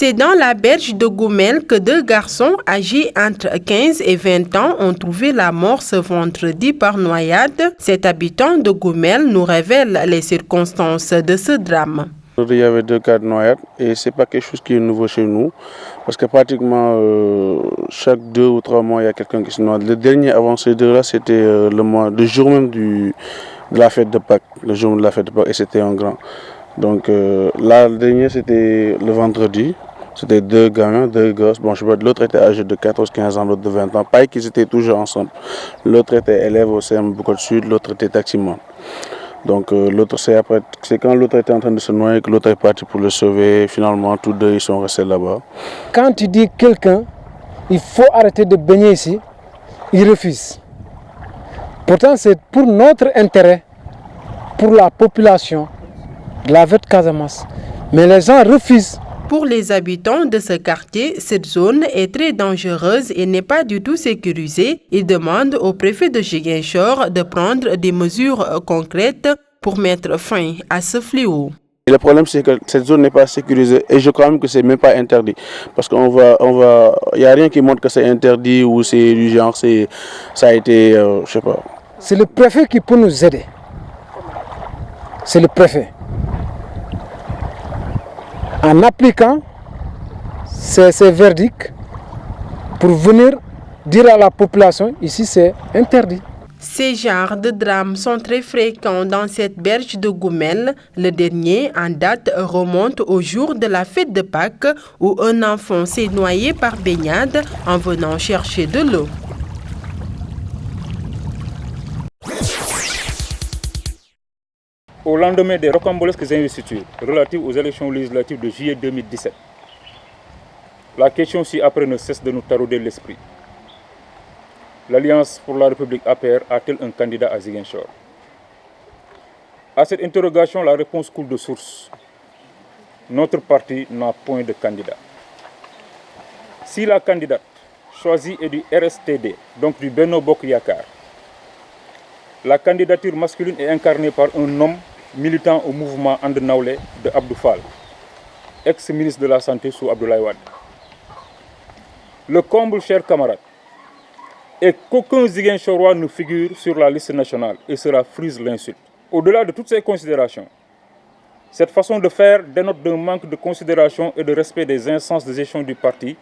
C'est dans la berge de Goumel que deux garçons âgés entre 15 et 20 ans ont trouvé la mort ce vendredi par noyade. Cet habitant de Goumel nous révèle les circonstances de ce drame. Il y avait 2 cas de noyade et ce n'est pas quelque chose qui est nouveau chez nous parce que pratiquement chaque 2 ou 3 mois il y a quelqu'un qui se noie. Le dernier avant ces 2-là c'était le jour même de la fête de Pâques, le jour de la fête de Pâques et c'était un grand. Donc là le dernier c'était le vendredi, c'était 2 gamins, 2 gosses. Bon je sais pas, l'autre était âgé de 14-15 ans, l'autre de 20 ans. Pareil qu'ils étaient toujours ensemble. L'autre était élève au CM Boucol Sud, l'autre était taximan. Donc c'est quand l'autre était en train de se noyer que l'autre est parti pour le sauver. Finalement, tous deux ils sont restés là-bas. Quand tu dis quelqu'un, il faut arrêter de baigner ici, il refuse. Pourtant, c'est pour notre intérêt, pour la population de la Verte Casamance. Mais les gens refusent. Pour les habitants de ce quartier, cette zone est très dangereuse et n'est pas du tout sécurisée. Ils demandent au préfet de Ziguinchor de prendre des mesures concrètes pour mettre fin à ce fléau. Et le problème c'est que cette zone n'est pas sécurisée et je crois même que c'est même pas interdit. Parce qu'il n'y a rien qui montre que c'est interdit ou c'est du genre, ça a été, je sais pas. C'est le préfet qui peut nous aider. C'est le préfet. En appliquant ces verdicts pour venir dire à la population, ici c'est interdit. Ces genres de drames sont très fréquents dans cette berge de Goumel. Le dernier en date remonte au jour de la fête de Pâques où un enfant s'est noyé par baignade en venant chercher de l'eau. Au lendemain des rocambolesques investitures relatives aux élections législatives de juillet 2017, la question ci-après ne cesse de nous tarauder l'esprit. L'Alliance pour la République APR a-t-elle un candidat à Ziguinchor? À cette interrogation, la réponse coule de source. Notre parti n'a point de candidat. Si la candidate choisie est du RSTD, donc du Benno Bokk Yakaar, la candidature masculine est incarnée par un homme militant au mouvement And Nawlé de Abdou Fall, ex-ministre de la Santé sous Abdoulaye Wade. Le comble, chers camarades, est qu'aucun Ziguinchorois ne figure sur la liste nationale et cela frise l'insulte. Au-delà de toutes ces considérations, cette façon de faire dénote d'un manque de considération et de respect des instances de gestion du parti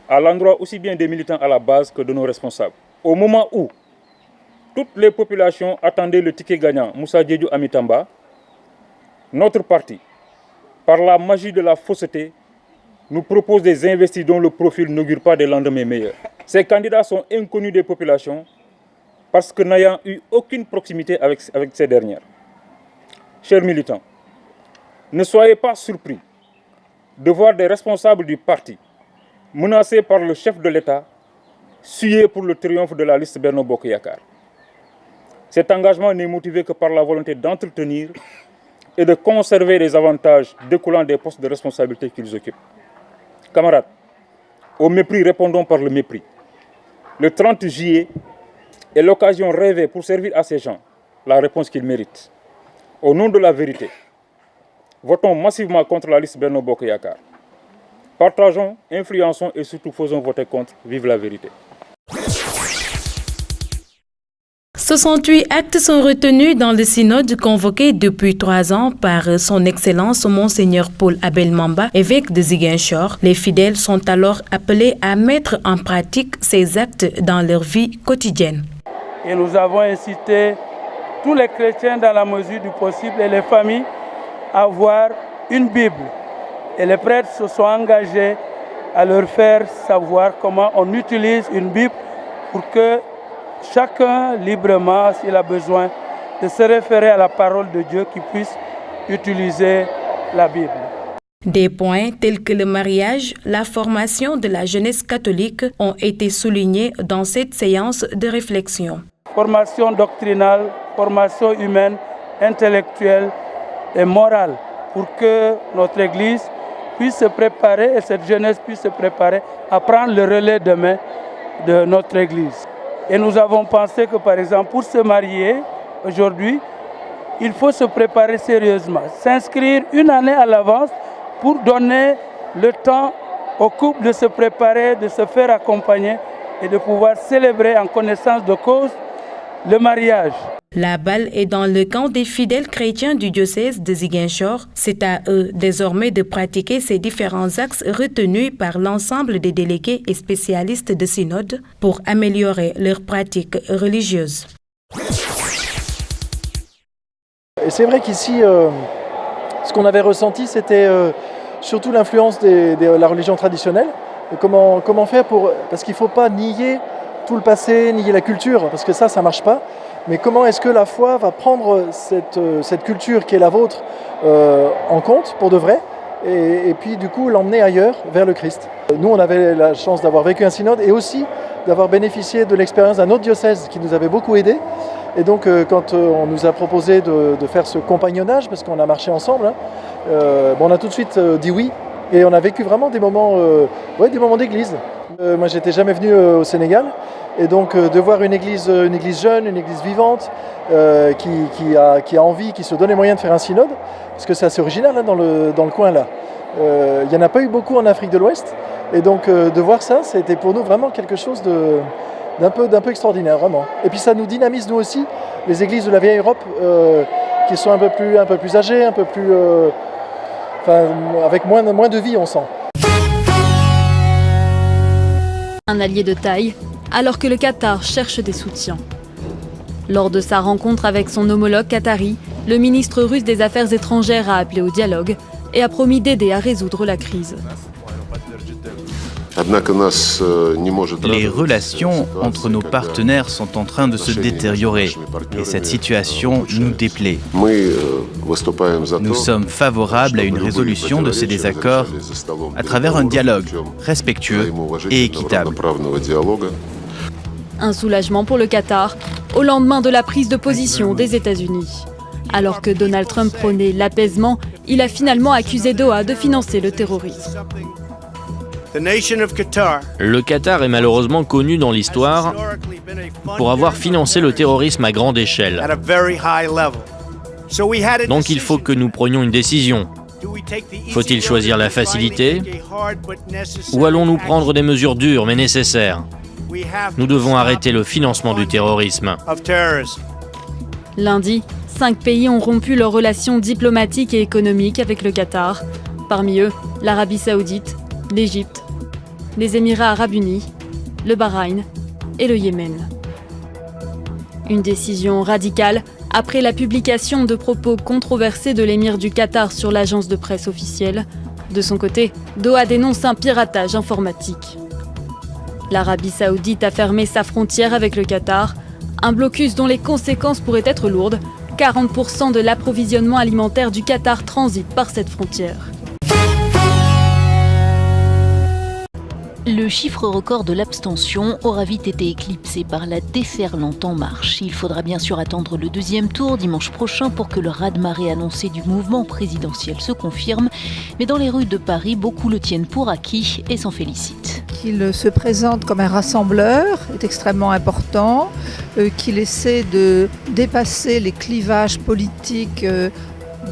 à l'endroit aussi bien des militants à la base que de nos responsables. Au moment où toutes les populations attendaient le ticket gagnant Moussa Diédhiou Amitamba, notre parti, par la magie de la fausseté, nous propose des investis dont le profil n'augure pas des lendemains meilleurs. Ces candidats sont inconnus des populations parce que n'ayant eu aucune proximité avec ces dernières. Chers militants, ne soyez pas surpris de voir des responsables du parti menacés par le chef de l'État suer pour le triomphe de la liste Benno Bokk Yakaar. Cet engagement n'est motivé que par la volonté d'entretenir et de conserver les avantages découlant des postes de responsabilité qu'ils occupent. Camarades, au mépris, répondons par le mépris. Le 30 juillet est l'occasion rêvée pour servir à ces gens la réponse qu'ils méritent. Au nom de la vérité, votons massivement contre la liste Benno Bokk Yakaar. Partageons, influençons et surtout faisons voter contre. Vive la vérité. 68 actes sont retenus dans le synode convoqué depuis 3 ans par son Excellence Monseigneur Paul Abel Mamba, évêque de Ziguinchor. Les fidèles sont alors appelés à mettre en pratique ces actes dans leur vie quotidienne. Et nous avons incité tous les chrétiens dans la mesure du possible et les familles à avoir une Bible. Et les prêtres se sont engagés à leur faire savoir comment on utilise une Bible pour que chacun librement, s'il a besoin, de se référer à la parole de Dieu, qui puisse utiliser la Bible. Des points tels que le mariage, la formation de la jeunesse catholique ont été soulignés dans cette séance de réflexion. Formation doctrinale, formation humaine, intellectuelle et morale, pour que notre Église puisse se préparer et cette jeunesse puisse se préparer à prendre le relais demain de notre Église. Et nous avons pensé que, par exemple, pour se marier aujourd'hui, il faut se préparer sérieusement, s'inscrire une année à l'avance pour donner le temps au couple de se préparer, de se faire accompagner et de pouvoir célébrer en connaissance de cause le mariage. La balle est dans le camp des fidèles chrétiens du diocèse de Ziguinchor. C'est à eux désormais de pratiquer ces différents axes retenus par l'ensemble des délégués et spécialistes de synode pour améliorer leurs pratiques religieuses. Et c'est vrai qu'ici, ce qu'on avait ressenti, c'était surtout l'influence de la religion traditionnelle. Et comment faire parce qu'il ne faut pas nier tout le passé, nier la culture, parce que ça ne marche pas. Mais comment est-ce que la foi va prendre cette culture qui est la vôtre en compte pour de vrai et puis du coup l'emmener ailleurs, vers le Christ. Nous, on avait la chance d'avoir vécu un synode et aussi d'avoir bénéficié de l'expérience d'un autre diocèse qui nous avait beaucoup aidés. Et donc quand on nous a proposé de faire ce compagnonnage, parce qu'on a marché ensemble, on a tout de suite dit oui. Et on a vécu vraiment des moments d'église. Moi, j'étais jamais venu au Sénégal. Et donc de voir une église jeune, une église vivante, qui a envie, qui se donne les moyens de faire un synode, parce que c'est assez original hein, dans le coin là. Il n'y en a pas eu beaucoup en Afrique de l'Ouest. Et donc de voir ça, c'était pour nous vraiment quelque chose d'un peu extraordinaire, vraiment. Et puis ça nous dynamise nous aussi, les églises de la vieille Europe, qui sont un peu plus âgées, un peu plus... avec moins de vie, on sent. Un allié de taille, alors que le Qatar cherche des soutiens. Lors de sa rencontre avec son homologue qatari, le ministre russe des Affaires étrangères a appelé au dialogue et a promis d'aider à résoudre la crise. Les relations entre nos partenaires sont en train de se détériorer et cette situation nous déplaît. Nous sommes favorables à une résolution de ces désaccords à travers un dialogue respectueux et équitable. Un soulagement pour le Qatar au lendemain de la prise de position des États-Unis. Alors que Donald Trump prônait l'apaisement, il a finalement accusé Doha de financer le terrorisme. Le Qatar est malheureusement connu dans l'histoire pour avoir financé le terrorisme à grande échelle. Donc il faut que nous prenions une décision. Faut-il choisir la facilité ou allons-nous prendre des mesures dures mais nécessaires ? Nous devons arrêter le financement du terrorisme. Lundi, 5 pays ont rompu leurs relations diplomatiques et économiques avec le Qatar. Parmi eux, l'Arabie Saoudite, l'Égypte, les Émirats Arabes Unis, le Bahreïn et le Yémen. Une décision radicale après la publication de propos controversés de l'émir du Qatar sur l'agence de presse officielle. De son côté, Doha dénonce un piratage informatique. L'Arabie Saoudite a fermé sa frontière avec le Qatar, un blocus dont les conséquences pourraient être lourdes. 40% de l'approvisionnement alimentaire du Qatar transite par cette frontière. Le chiffre record de l'abstention aura vite été éclipsé par la déferlante En Marche. Il faudra bien sûr attendre le deuxième tour dimanche prochain pour que le raz-de-marée annoncé du mouvement présidentiel se confirme. Mais dans les rues de Paris, beaucoup le tiennent pour acquis et s'en félicitent. Qu'il se présente comme un rassembleur est extrêmement important, qu'il essaie de dépasser les clivages politiques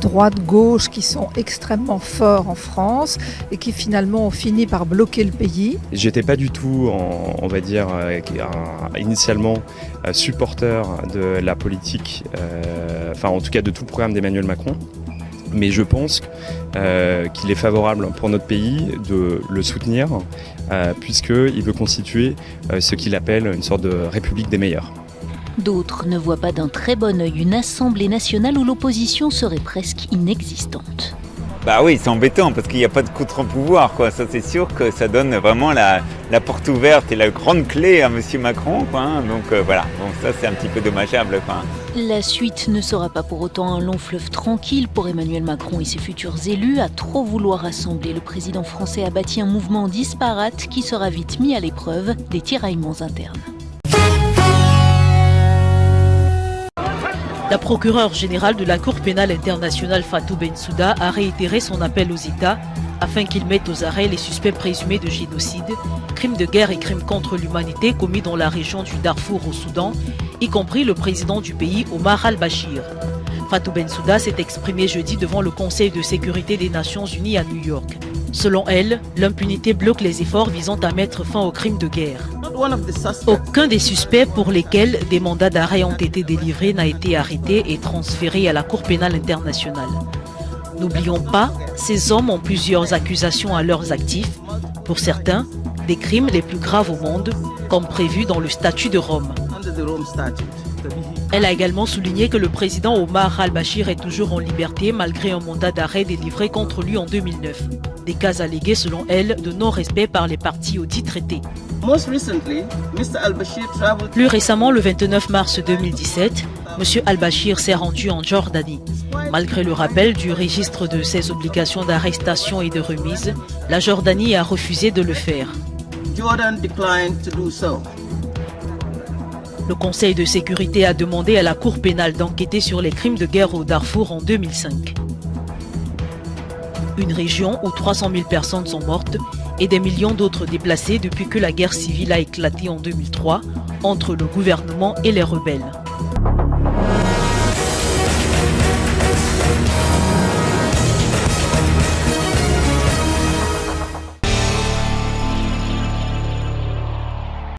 droite-gauche qui sont extrêmement forts en France et qui finalement ont fini par bloquer le pays. J'étais pas du tout, on va dire, initialement supporter de la politique, enfin en tout cas de tout le programme d'Emmanuel Macron. Mais je pense qu'il est favorable pour notre pays de le soutenir puisqu'il veut constituer ce qu'il appelle une sorte de république des meilleurs. D'autres ne voient pas d'un très bon œil une assemblée nationale où l'opposition serait presque inexistante. Bah oui, c'est embêtant parce qu'il n'y a pas de contre-pouvoir, quoi. Ça, c'est sûr que ça donne vraiment la porte ouverte et la grande clé à M. Macron, quoi. Donc voilà, donc ça c'est un petit peu dommageable, quoi. La suite ne sera pas pour autant un long fleuve tranquille pour Emmanuel Macron et ses futurs élus. À trop vouloir rassembler, le président français a bâti un mouvement disparate qui sera vite mis à l'épreuve des tiraillements internes. La procureure générale de la Cour pénale internationale Fatou Bensouda a réitéré son appel aux États afin qu'ils mettent aux arrêts les suspects présumés de génocide, crimes de guerre et crimes contre l'humanité commis dans la région du Darfour au Soudan, y compris le président du pays Omar al-Bashir. Fatou Bensouda s'est exprimée jeudi devant le Conseil de sécurité des Nations Unies à New York. Selon elle, l'impunité bloque les efforts visant à mettre fin aux crimes de guerre. Aucun des suspects pour lesquels des mandats d'arrêt ont été délivrés n'a été arrêté et transféré à la Cour pénale internationale. N'oublions pas, ces hommes ont plusieurs accusations à leurs actifs, pour certains, des crimes les plus graves au monde, comme prévu dans le statut de Rome. Elle a également souligné que le président Omar al-Bashir est toujours en liberté malgré un mandat d'arrêt délivré contre lui en 2009. Des cas allégués selon elle de non-respect par les parties au dit traité. Plus récemment, le 29 mars 2017, M. al-Bashir s'est rendu en Jordanie. Malgré le rappel du registre de ses obligations d'arrestation et de remise, la Jordanie a refusé de le faire. Le Conseil de sécurité a demandé à la Cour pénale d'enquêter sur les crimes de guerre au Darfour en 2005. Une région où 300 000 personnes sont mortes et des millions d'autres déplacés depuis que la guerre civile a éclaté en 2003 entre le gouvernement et les rebelles.